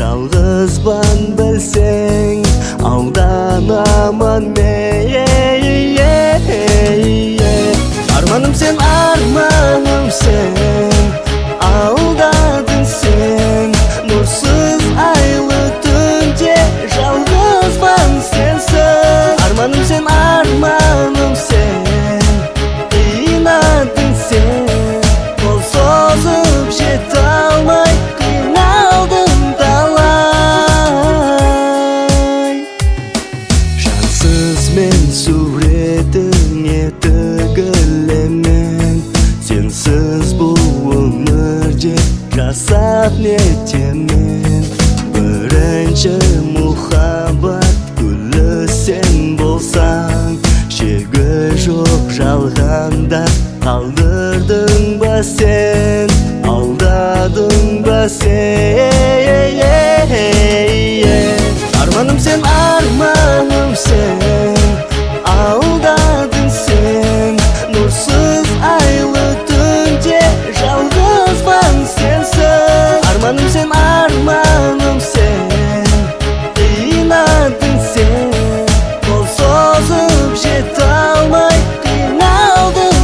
Жалғызбан білсең, алданаман мен. Арманым сен, арманым сен, алдадың сен. Нұрсыз айлы түнде жалғызбан сенсің. Арманым сен, арманым сен, қинадың сен. Қол созып жете алмай қиналдым талай. Жансыз мен суретіңе тігілемін, сенсіз бұл өмірде жасап нетемін. Бірінші мұхаббат гүлі сен болсаң, шегі жоқ жалғанда қалдырдың ба сен, алдадың ба сен. Арманым сен, арманым сен, алдадың сен. Нұрсыз айлы түнде жалғызбан сенсің. Арманым сен, арманым сен, қинадың сен. Қол созып жете алмай қиналдым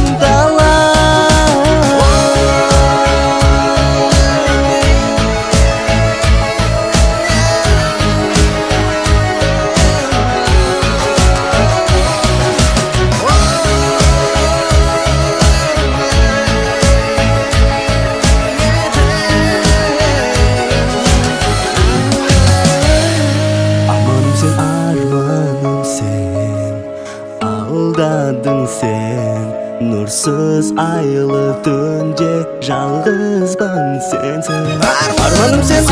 алдадың сен. Нұрсыз айлы түнде жалғызбан сенсің. Арманым сен,